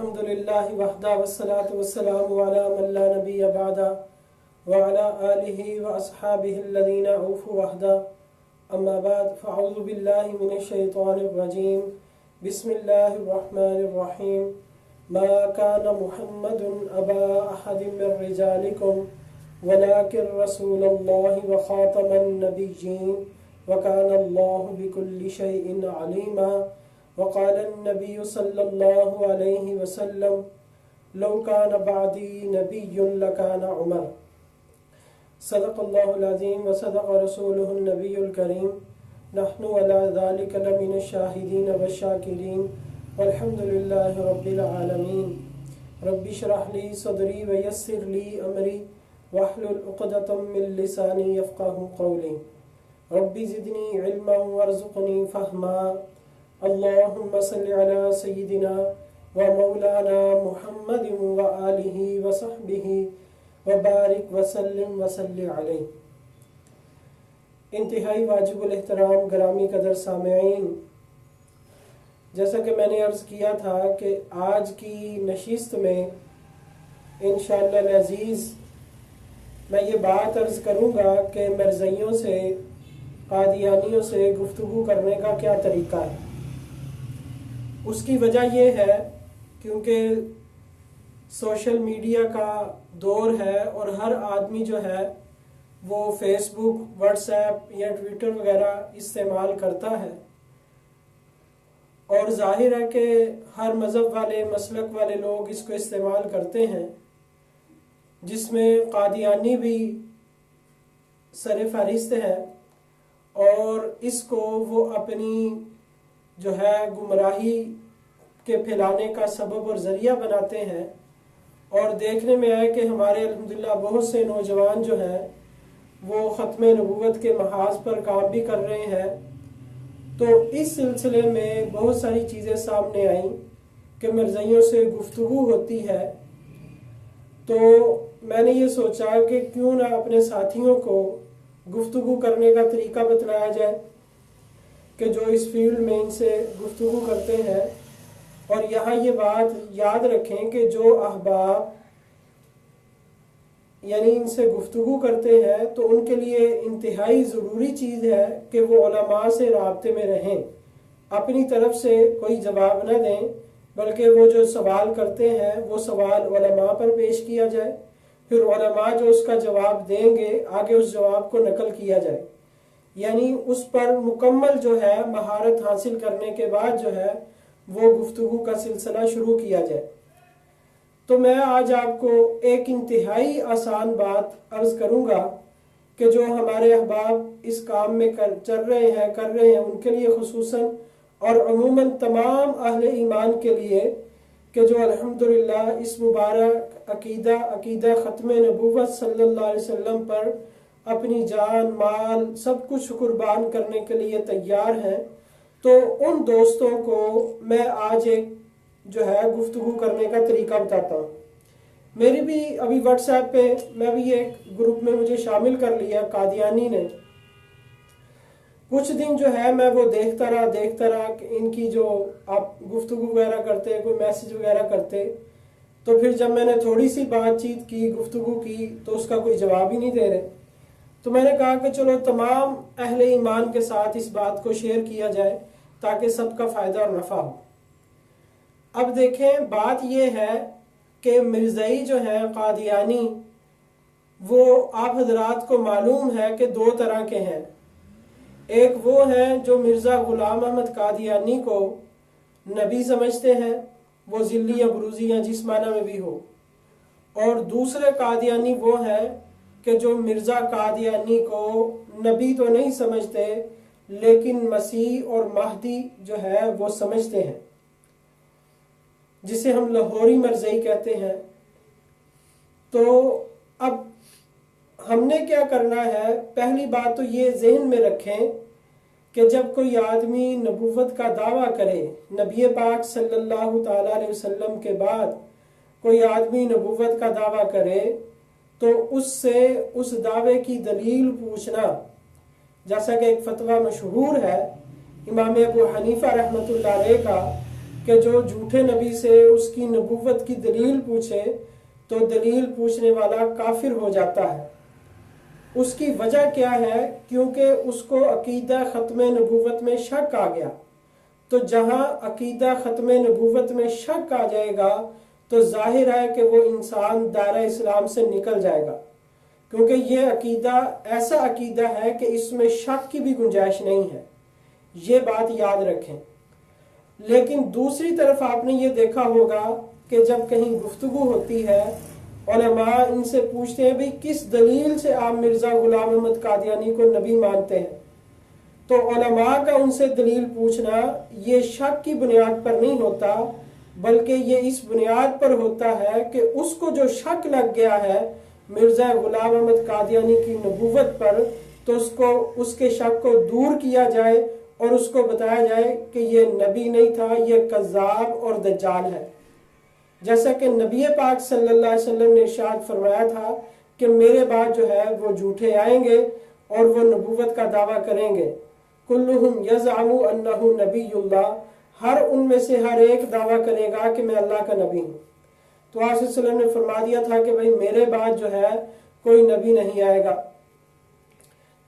الحمد لله وحده والصلاة والسلام على من لا نبي بعده وعلى آله وأصحابه الذين أوفوا وحده أما بعد فأعوذ بالله من الشيطان الرجيم بسم الله الرحمن الرحيم ما كان محمد أبا أحد من رجالكم ولكن رسول الله وخاتم النبيين وكان الله بكل شيء عليما وقال النبي صلى الله عليه وسلم لو كان بعدي نبي لكان عمر صدق الله العظيم وصدق رسوله النبي الكريم نحن على ذلك لمن الشاهدين والشاكرين والحمد لله رب العالمين رب اشرح لي صدري ويسر لي أمري واحلل عقدة من لساني يفقهوا قولي رب زدني علما وارزقني فهما اللهم صل على سيدنا ومولانا محمد وآله وصحبه وبارک وسلم وصلی علیہ۔ انتہائی واجب الاحترام گرامی قدر سامعین، جیسا کہ میں نے عرض کیا تھا کہ آج کی نشست میں انشاءاللہ العزیز میں یہ بات عرض کروں گا کہ مرزائیوں سے، قادیانیوں سے گفتگو کرنے کا کیا طریقہ ہے۔ اس کی وجہ یہ ہے کیونکہ سوشل میڈیا کا دور ہے اور ہر آدمی جو ہے وہ فیس بک، واٹس ایپ یا ٹویٹر وغیرہ استعمال کرتا ہے، اور ظاہر ہے کہ ہر مذہب والے، مسلک والے لوگ اس کو استعمال کرتے ہیں، جس میں قادیانی بھی سر فہرست ہے، اور اس کو وہ اپنی جو ہے گمراہی کے پھیلانے کا سبب اور ذریعہ بناتے ہیں۔ اور دیکھنے میں آئے کہ ہمارے الحمدللہ بہت سے نوجوان جو ہیں وہ ختم نبوت کے محاذ پر کام بھی کر رہے ہیں۔ تو اس سلسلے میں بہت ساری چیزیں سامنے آئیں کہ مرزائیوں سے گفتگو ہوتی ہے، تو میں نے یہ سوچا کہ کیوں نہ اپنے ساتھیوں کو گفتگو کرنے کا طریقہ بتلایا جائے کہ جو اس فیلڈ میں ان سے گفتگو کرتے ہیں۔ اور یہاں یہ بات یاد رکھیں کہ جو احباب یعنی ان سے گفتگو کرتے ہیں تو ان کے لیے انتہائی ضروری چیز ہے کہ وہ علماء سے رابطے میں رہیں، اپنی طرف سے کوئی جواب نہ دیں، بلکہ وہ جو سوال کرتے ہیں وہ سوال علماء پر پیش کیا جائے، پھر علماء جو اس کا جواب دیں گے آگے اس جواب کو نقل کیا جائے، یعنی اس پر مکمل جو ہے مہارت حاصل کرنے کے بعد جو ہے وہ گفتگو کا سلسلہ شروع کیا جائے۔ تو میں آج آپ کو ایک انتہائی آسان بات عرض کروں گا کہ جو ہمارے احباب اس کام میں کر رہے ہیں ان کے لیے خصوصاً اور عموماً تمام اہل ایمان کے لیے، کہ جو الحمدللہ اس مبارک عقیدہ ختم نبوت صلی اللہ علیہ وسلم پر اپنی جان، مال، سب کچھ قربان کرنے کے لیے تیار ہیں۔ تو ان دوستوں کو میں آج ایک جو ہے گفتگو کرنے کا طریقہ بتاتا ہوں۔ میری بھی ابھی واٹس ایپ پہ میں بھی ایک گروپ میں مجھے شامل کر لیا قادیانی نے۔ کچھ دن جو ہے میں وہ دیکھتا رہا کہ ان کی جو آپ گفتگو وغیرہ کرتے، کوئی میسج وغیرہ کرتے، تو پھر جب میں نے تھوڑی سی بات چیت کی، گفتگو کی، تو اس کا کوئی جواب ہی نہیں دے رہے۔ تو میں نے کہا کہ چلو تمام اہل ایمان کے ساتھ اس بات کو شیئر کیا جائے تاکہ سب کا فائدہ اور نفع ہو۔ اب دیکھیں بات یہ ہے کہ مرزائی جو ہیں قادیانی، وہ آپ حضرات کو معلوم ہے کہ دو طرح کے ہیں۔ ایک وہ ہیں جو مرزا غلام احمد قادیانی کو نبی سمجھتے ہیں، وہ ذلی یا بروزی یا جس معنی میں بھی ہو، اور دوسرے قادیانی وہ ہیں کہ جو مرزا قادیانی کو نبی تو نہیں سمجھتے لیکن مسیح اور مہدی جو ہے وہ سمجھتے ہیں، جسے ہم لاہوری مرزائی کہتے ہیں۔ تو اب ہم نے کیا کرنا ہے، پہلی بات تو یہ ذہن میں رکھیں کہ جب کوئی آدمی نبوت کا دعویٰ کرے، نبی پاک صلی اللہ تعالیٰ علیہ وسلم کے بعد کوئی آدمی نبوت کا دعویٰ کرے تو اس سے اس دعوے کی دلیل پوچھنا، جیسا کہ ایک فتویٰ مشہور ہے امام ابو حنیفہ رحمۃ اللہ علیہ کا کہ جو جھوٹے نبی سے اس کی نبوت کی دلیل پوچھے تو دلیل پوچھنے والا کافر ہو جاتا ہے۔ اس کی وجہ کیا ہے؟ کیونکہ اس کو عقیدہ ختم نبوت میں شک آ گیا۔ تو جہاں عقیدہ ختم نبوت میں شک آ جائے گا تو ظاہر ہے کہ وہ انسان دائرہ اسلام سے نکل جائے گا، کیونکہ یہ عقیدہ ایسا عقیدہ ہے کہ اس میں شک کی بھی گنجائش نہیں ہے۔ یہ بات یاد رکھیں۔ لیکن دوسری طرف آپ نے یہ دیکھا ہوگا کہ جب کہیں گفتگو ہوتی ہے، علماء ان سے پوچھتے ہیں بھئی کس دلیل سے آپ مرزا غلام احمد قادیانی کو نبی مانتے ہیں؟ تو علماء کا ان سے دلیل پوچھنا یہ شک کی بنیاد پر نہیں ہوتا، بلکہ یہ اس بنیاد پر ہوتا ہے کہ اس کو جو شک لگ گیا ہے مرزا غلام احمد قادیانی کی نبوت پر، تو اس کے شک کو دور کیا جائے اور اس کو بتایا جائے کہ یہ نبی نہیں تھا، یہ کذاب اور دجال ہے۔ جیسا کہ نبی پاک صلی اللہ علیہ وسلم نے ارشاد فرمایا تھا کہ میرے بعد جو ہے وہ جھوٹے آئیں گے اور وہ نبوت کا دعویٰ کریں گے۔ کلہم یزعم انہ نبی اللہ، ہر ان میں سے ہر ایک دعویٰ کرے گا کہ میں اللہ کا نبی ہوں۔ تو آپ صلی اللہ علیہ وسلم نے فرما دیا تھا کہ بھئی میرے بعد جو ہے کوئی نبی نہیں آئے گا۔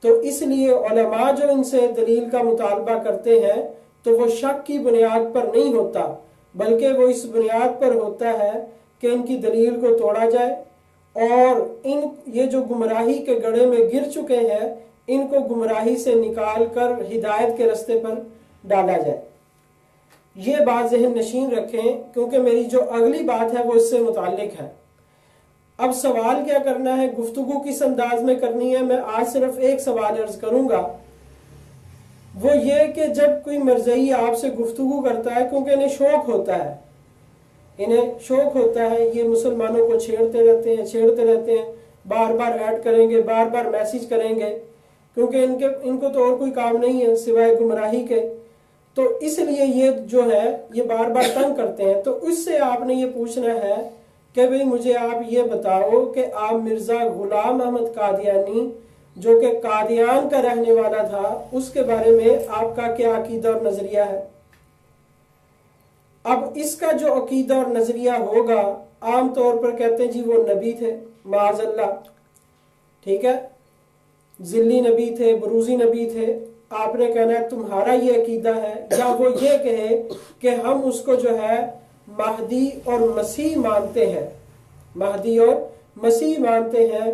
تو اس لیے علماء جو ان سے دلیل کا مطالبہ کرتے ہیں تو وہ شک کی بنیاد پر نہیں ہوتا، بلکہ وہ اس بنیاد پر ہوتا ہے کہ ان کی دلیل کو توڑا جائے اور یہ جو گمراہی کے گڑھے میں گر چکے ہیں ان کو گمراہی سے نکال کر ہدایت کے رستے پر ڈالا جائے۔ یہ بات ذہن نشین رکھیں، کیونکہ میری جو اگلی بات ہے وہ اس سے متعلق ہے۔ اب سوال کیا کرنا ہے، گفتگو کس انداز میں کرنی ہے؟ میں آج صرف ایک سوال عرض کروں گا، وہ یہ کہ جب کوئی مرزئی آپ سے گفتگو کرتا ہے، کیونکہ انہیں شوق ہوتا ہے، یہ مسلمانوں کو چھیڑتے رہتے ہیں، بار بار ایڈ کریں گے، بار بار میسیج کریں گے، کیونکہ ان کو تو اور کوئی کام نہیں ہے سوائے گمراہی کے، تو اس لیے یہ جو ہے یہ بار بار تنگ کرتے ہیں۔ تو اس سے آپ نے یہ پوچھنا ہے کہ بھئی مجھے آپ یہ بتاؤ کہ آپ مرزا غلام احمد قادیانی جو کہ قادیان کا رہنے والا تھا اس کے بارے میں آپ کا کیا عقیدہ اور نظریہ ہے؟ اب اس کا جو عقیدہ اور نظریہ ہوگا، عام طور پر کہتے ہیں جی وہ نبی تھے، معاذ اللہ، ٹھیک ہے، ذلی نبی تھے، بروزی نبی تھے۔ آپ نے کہنا ہے تمہارا یہ عقیدہ ہے، یا وہ یہ کہے کہ ہم اس کو جو ہے مہدی اور مسیح مانتے ہیں، مہدی اور مسیح مانتے ہیں۔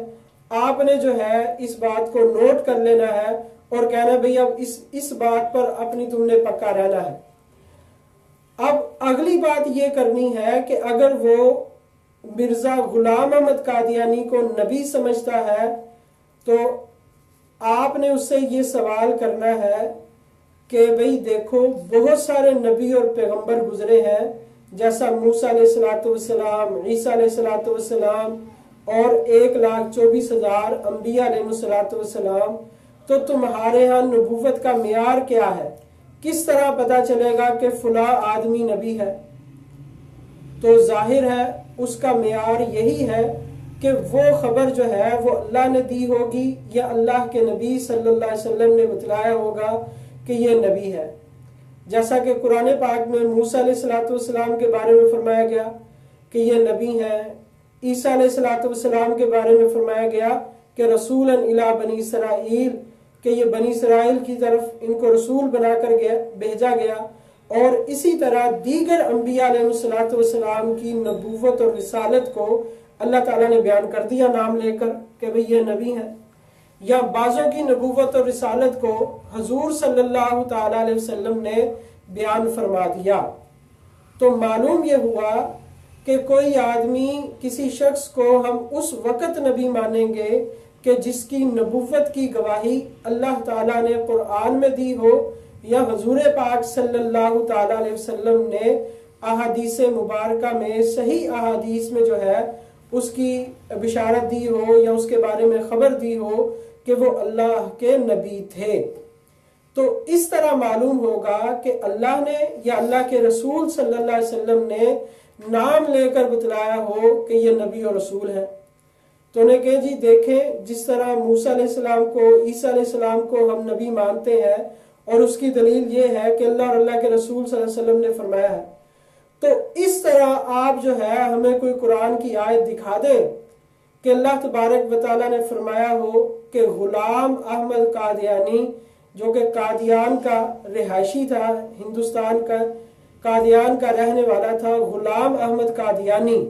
آپ نے جو ہے اس بات کو نوٹ کر لینا ہے اور کہنا بھئی اب اس بات پر اپنی تم نے پکا رہنا ہے۔ اب اگلی بات یہ کرنی ہے کہ اگر وہ مرزا غلام احمد قادیانی کو نبی سمجھتا ہے تو آپ نے اس سے یہ سوال کرنا ہے کہ بھئی دیکھو بہت سارے نبی اور پیغمبر گزرے ہیں، جیسا موسیٰ علیہ السلام، عیسیٰ علیہ السلام اور 1,24,000 انبیاء علیہ السلام، تو تمہارے ہاں نبوت کا معیار کیا ہے؟ کس طرح پتا چلے گا کہ فلاں آدمی نبی ہے؟ تو ظاہر ہے اس کا معیار یہی ہے کہ وہ خبر جو ہے وہ اللہ نے دی ہوگی یا اللہ کے نبی صلی اللہ علیہ وسلم نے بتلایا ہوگا کہ یہ نبی ہے۔ جیسا کہ قرآن پاک میں موسیٰ علیہ السلام کے بارے میں فرمایا گیا کہ یہ نبی ہیں، عیسیٰ علیہ السلام کے بارے میں فرمایا گیا کہ رسولا الی بنی اسرائیل، کہ یہ بنی اسرائیل کی طرف ان کو رسول بنا کر بھیجا گیا، اور اسی طرح دیگر انبیاء علیہ السلام کی نبوت اور رسالت کو اللہ تعالیٰ نے بیان کر دیا نام لے کر کہ بھئی یہ نبی ہیں، یا بعضوں کی نبوت اور رسالت کو حضور صلی اللہ تعالیٰ علیہ وسلم نے بیان فرما دیا۔ تو معلوم یہ ہوا کہ کوئی آدمی، کسی شخص کو ہم اس وقت نبی مانیں گے کہ جس کی نبوت کی گواہی اللہ تعالیٰ نے قرآن میں دی ہو یا حضور پاک صلی اللہ تعالیٰ علیہ وسلم نے احادیث مبارکہ میں، صحیح احادیث میں جو ہے اس کی بشارت دی ہو یا اس کے بارے میں خبر دی ہو کہ وہ اللہ کے نبی تھے۔ تو اس طرح معلوم ہوگا کہ اللہ نے یا اللہ کے رسول صلی اللہ علیہ وسلم نے نام لے کر بتلایا ہو کہ یہ نبی اور رسول ہے۔ تو انہیں کہ جی دیکھیں، جس طرح موسیٰ علیہ السلام کو، عیسیٰ علیہ السلام کو ہم نبی مانتے ہیں، اور اس کی دلیل یہ ہے کہ اللہ اور اللہ کے رسول صلی اللہ علیہ وسلم نے فرمایا ہے، تو اس طرح آپ جو ہے ہمیں کوئی قرآن کی آیت دکھا دیں کہ اللہ تبارک و تعالیٰ نے فرمایا ہو کہ غلام احمد قادیانی جو کہ قادیان کا رہائشی تھا، ہندوستان کا قادیان کا رہنے والا تھا، غلام احمد قادیانی،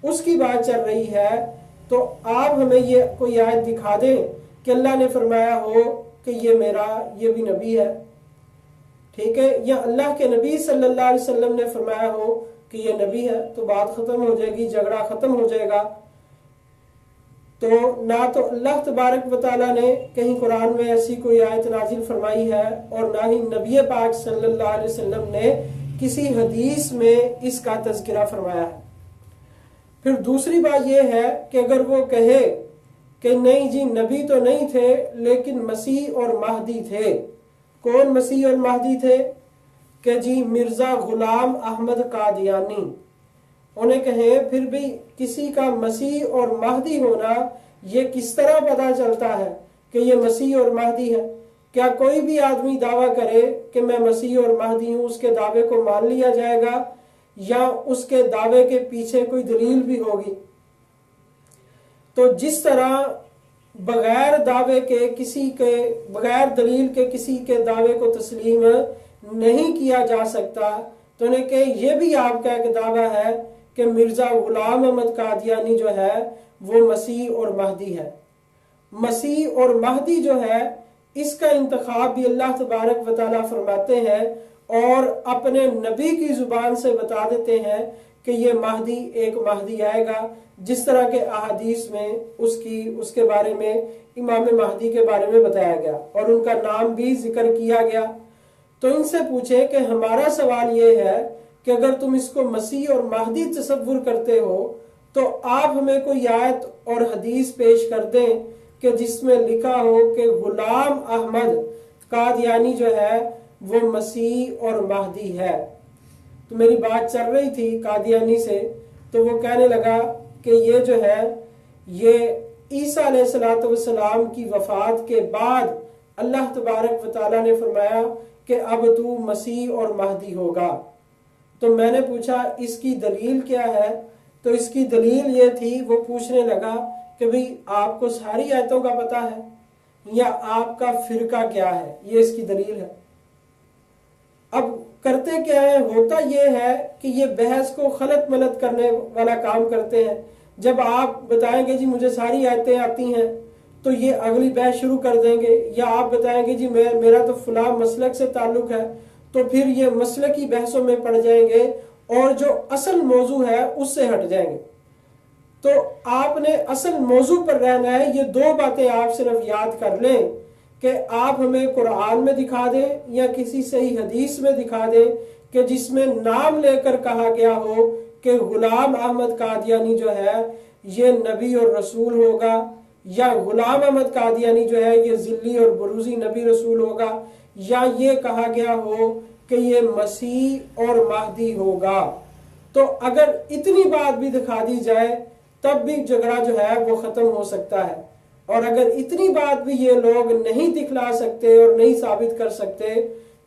اس کی بات چل رہی ہے، تو آپ ہمیں یہ کوئی آیت دکھا دیں کہ اللہ نے فرمایا ہو کہ یہ بھی نبی ہے، ٹھیک ہے، یا اللہ کے نبی صلی اللہ علیہ وسلم نے فرمایا ہو کہ یہ نبی ہے، تو بات ختم ہو جائے گی، جھگڑا ختم ہو جائے گا۔ تو نہ تو اللہ تبارک و تعالیٰ نے کہیں قرآن میں ایسی کوئی آیت نازل فرمائی ہے، اور نہ ہی نبی پاک صلی اللہ علیہ وسلم نے کسی حدیث میں اس کا تذکرہ فرمایا ہے۔ پھر دوسری بات یہ ہے کہ اگر وہ کہے کہ نہیں جی نبی تو نہیں تھے لیکن مسیح اور مہدی تھے، کون مسیح اور مہدی تھے؟ کہ جی مرزا غلام احمد قادیانی۔ انہیں کہیں پھر بھی کسی کا مسیح اور مہدی ہونا یہ کس طرح پتہ چلتا ہے کہ یہ مسیح اور مہدی ہے؟ کیا کوئی بھی آدمی دعویٰ کرے کہ میں مسیح اور مہدی ہوں، اس کے دعوے کو مان لیا جائے گا یا اس کے دعوے کے پیچھے کوئی دلیل بھی ہوگی؟ تو جس طرح بغیر دلیل کے کسی کے دعوے کو تسلیم نہیں کیا جا سکتا، تو انہیں کہ یہ بھی آپ کا ایک دعویٰ ہے کہ مرزا غلام احمد قادیانی جو ہے وہ مسیح اور مہدی ہے۔ مسیح اور مہدی جو ہے اس کا انتخاب بھی اللہ تبارک و تعالیٰ فرماتے ہیں اور اپنے نبی کی زبان سے بتا دیتے ہیں کہ یہ مہدی ایک مہدی آئے گا، جس طرح کے احادیث میں اس کے بارے میں امام مہدی کے بارے میں بتایا گیا اور ان کا نام بھی ذکر کیا گیا۔ تو ان سے پوچھے کہ ہمارا سوال یہ ہے کہ اگر تم اس کو مسیح اور مہدی تصور کرتے ہو تو آپ ہمیں کوئی آیت اور حدیث پیش کر دیں کہ جس میں لکھا ہو کہ غلام احمد قادیانی جو ہے وہ مسیح اور مہدی ہے۔ تو میری بات چل رہی تھی قادیانی سے، تو وہ کہنے لگا کہ یہ جو ہے یہ عیسیٰ علیہ السلام کی وفات کے بعد اللہ تبارک و تعالیٰ نے فرمایا کہ اب تو مسیح اور مہدی ہوگا۔ تو میں نے پوچھا اس کی دلیل کیا ہے؟ تو اس کی دلیل یہ تھی، وہ پوچھنے لگا کہ بھئی آپ کو ساری آیتوں کا پتہ ہے یا آپ کا فرقہ کیا ہے؟ یہ اس کی دلیل ہے۔ اب کرتے کیا ہے؟ ہوتا یہ ہے کہ یہ بحث کو خلط ملط کرنے والا کام کرتے ہیں۔ جب آپ بتائیں گے جی مجھے ساری آیتیں آتی ہیں تو یہ اگلی بحث شروع کر دیں گے، یا آپ بتائیں گے جی میرا تو فلاں مسلک سے تعلق ہے، تو پھر یہ مسلکی بحثوں میں پڑ جائیں گے اور جو اصل موضوع ہے اس سے ہٹ جائیں گے۔ تو آپ نے اصل موضوع پر رہنا ہے۔ یہ دو باتیں آپ صرف یاد کر لیں کہ آپ ہمیں قرآن میں دکھا دیں یا کسی صحیح حدیث میں دکھا دیں کہ جس میں نام لے کر کہا گیا ہو کہ غلام احمد قادیانی جو ہے یہ نبی اور رسول ہوگا، یا غلام احمد قادیانی جو ہے یہ ذلی اور بروزی نبی رسول ہوگا، یا یہ کہا گیا ہو کہ یہ مسیح اور مہدی ہوگا۔ تو اگر اتنی بات بھی دکھا دی جائے تب بھی جھگڑا جو ہے وہ ختم ہو سکتا ہے، اور اگر اتنی بات بھی یہ لوگ نہیں دکھلا سکتے اور نہیں ثابت کر سکتے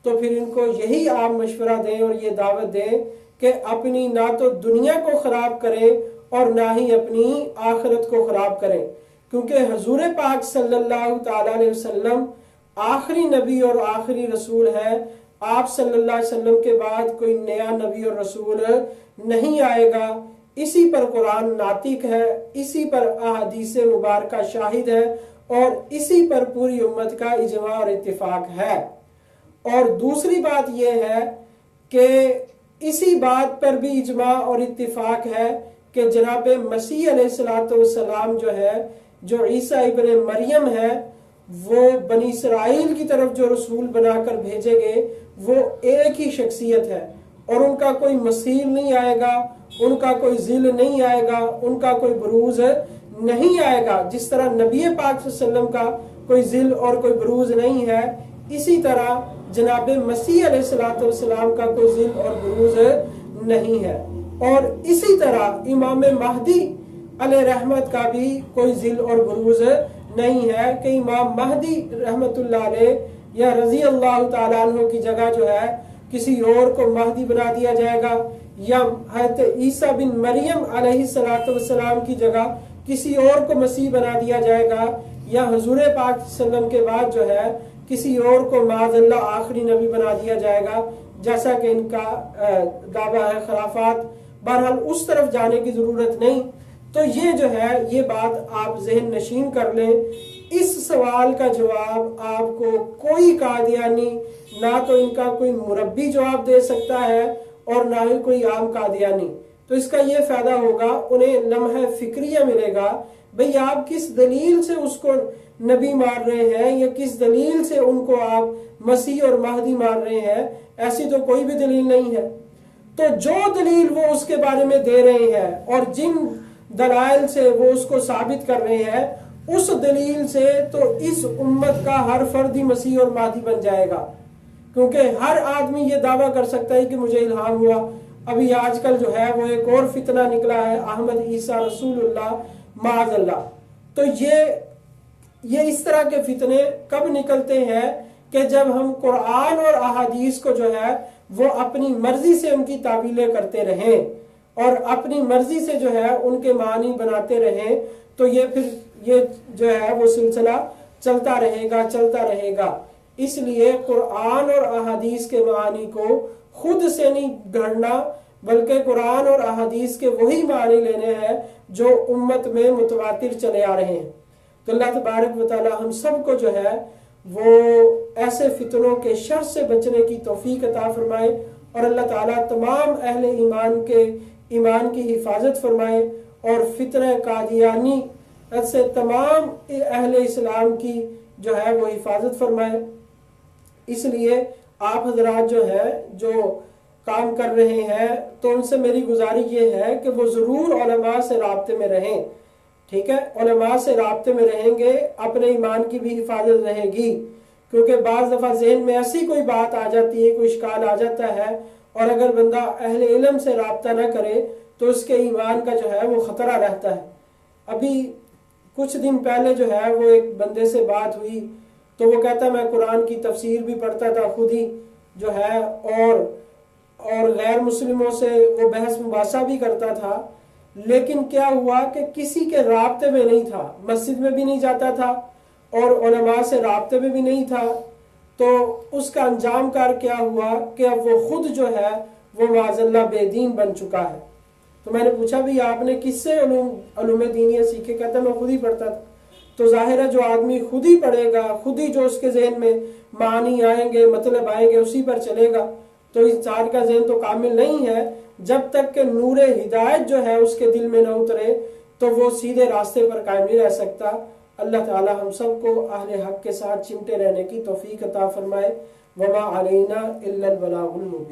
تو پھر ان کو یہی آپ مشورہ دیں اور یہ دعوت دیں کہ اپنی نہ تو دنیا کو خراب کریں اور نہ ہی اپنی آخرت کو خراب کریں، کیونکہ حضور پاک صلی اللہ تعالیٰ علیہ وسلم آخری نبی اور آخری رسول ہے۔ آپ صلی اللہ علیہ وسلم کے بعد کوئی نیا نبی اور رسول نہیں آئے گا۔ اسی پر قرآن ناطق ہے، اسی پر احادیث مبارکہ شاہد ہے، اور اسی پر پوری امت کا اجماع اور اتفاق ہے۔ اور دوسری بات یہ ہے کہ اسی بات پر بھی اجماع اور اتفاق ہے کہ جناب مسیح علیہ السلام جو ہے، جو عیسیٰ ابن مریم ہے، وہ بنی اسرائیل کی طرف جو رسول بنا کر بھیجے گئے وہ ایک ہی شخصیت ہے، اور ان کا کوئی مثیل نہیں آئے گا، ان کا کوئی ذل نہیں آئے گا، ان کا کوئی بروز نہیں آئے گا۔ جس طرح نبی پاک صلی اللہ علیہ وسلم کا کوئی ذل اور کوئی بروز نہیں ہے، اسی طرح جناب مسیح علیہ السلام کا کوئی ذل اور بروز نہیں ہے، اور اسی طرح امام مہدی علیہ رحمت کا بھی کوئی ذل اور بروز نہیں ہے کہ امام مہدی رحمت اللہ علیہ یا رضی اللہ تعالیٰ عنہ کی جگہ جو ہے کسی اور کو مہدی بنا دیا جائے گا، یا حضرت عیسیٰ بن مریم علیہ السلام کی جگہ کسی اور کو مسیح بنا دیا جائے گا، یا حضور پاک صلی اللہ علیہ وسلم کے بعد جو ہے کسی اور کو معاذ اللہ آخری نبی بنا دیا جائے گا، جیسا کہ ان کا دعویٰ ہے خرافات۔ بہرحال اس طرف جانے کی ضرورت نہیں۔ تو یہ جو ہے یہ بات آپ ذہن نشین کر لیں۔ اس سوال کا جواب آپ کو کوئی قادیانی، نہ تو ان کا کوئی مربی جواب دے سکتا ہے اور نہ ہی کوئی عام قادیانی۔ تو اس کا یہ فائدہ ہوگا، انہیں لمحہ فکریہ ملے گا، بھئی آپ کس دلیل سے اس کو نبی مار رہے ہیں، یا کس دلیل سے ان کو آپ مسیح اور مہدی مار رہے ہیں؟ ایسی تو کوئی بھی دلیل نہیں ہے۔ تو جو دلیل وہ اس کے بارے میں دے رہے ہیں اور جن دلائل سے وہ اس کو ثابت کر رہے ہیں، اس دلیل سے تو اس امت کا ہر فرد ہی مسیح اور مہدی بن جائے گا، کیونکہ ہر آدمی یہ دعویٰ کر سکتا ہے کہ مجھے الہام ہوا۔ ابھی آج کل جو ہے وہ ایک اور فتنہ نکلا ہے، احمد عیسیٰ رسول اللہ معاذ اللہ۔ تو یہ اس طرح کے فتنے کب نکلتے ہیں کہ جب ہم قرآن اور احادیث کو جو ہے وہ اپنی مرضی سے ان کی تعویلیں کرتے رہیں اور اپنی مرضی سے جو ہے ان کے معنی بناتے رہیں، تو یہ پھر یہ جو ہے وہ سلسلہ چلتا رہے گا۔ اس لیے قرآن اور احادیث کے معانی کو خود سے نہیں گھڑنا، بلکہ قرآن اور احادیث کے وہی معنی لینے ہیں جو امت میں متواتر چلے آ رہے ہیں۔ تو اللہ تبارک و تعالی ہم سب کو جو ہے وہ ایسے فتنوں کے شر سے بچنے کی توفیق عطا فرمائے، اور اللہ تعالیٰ تمام اہل ایمان کی حفاظت فرمائے، اور فتنہ قادیانی سے تمام اہل اسلام کی جو ہے وہ حفاظت فرمائے۔ اس لیے آپ حضرات جو ہے جو کام کر رہے ہیں تو ان سے میری گزارش یہ ہے کہ وہ ضرور علماء سے رابطے میں رہیں، ٹھیک ہے؟ علماء سے رابطے میں رہیں گے، اپنے ایمان کی بھی حفاظت رہے گی، کیونکہ بعض دفعہ ذہن میں ایسی کوئی بات آ جاتی ہے، کوئی اشکال آ جاتا ہے، اور اگر بندہ اہل علم سے رابطہ نہ کرے تو اس کے ایمان کا جو ہے وہ خطرہ رہتا ہے۔ ابھی کچھ دن پہلے جو ہے وہ ایک بندے سے بات ہوئی تو وہ کہتا میں قرآن کی تفسیر بھی پڑھتا تھا خود ہی جو ہے، اور غیر مسلموں سے وہ بحث مباحثہ بھی کرتا تھا، لیکن کیا ہوا کہ کسی کے رابطے میں نہیں تھا، مسجد میں بھی نہیں جاتا تھا اور علماء سے رابطے میں بھی نہیں تھا۔ تو اس کا انجام کار کیا ہوا کہ اب وہ خود جو ہے وہ معاذ اللہ بے دین بن چکا ہے۔ تو میں نے پوچھا بھی آپ نے کس سے علوم دینیہ سیکھے؟ کہتا میں خود ہی پڑھتا تھا۔ تو ظاہر ہے جو آدمی خود ہی پڑھے گا، خود ہی جو اس کے ذہن میں معنی آئیں گے، مطلب آئیں گے، اسی پر چلے گا۔ تو انسان کا ذہن تو کامل نہیں ہے، جب تک کہ نور ہدایت جو ہے اس کے دل میں نہ اترے تو وہ سیدھے راستے پر قائم نہیں رہ سکتا۔ اللہ تعالی ہم سب کو اہل حق کے ساتھ چمٹے رہنے کی توفیق عطا فرمائے۔ وما علینا الا البلاغ المبین۔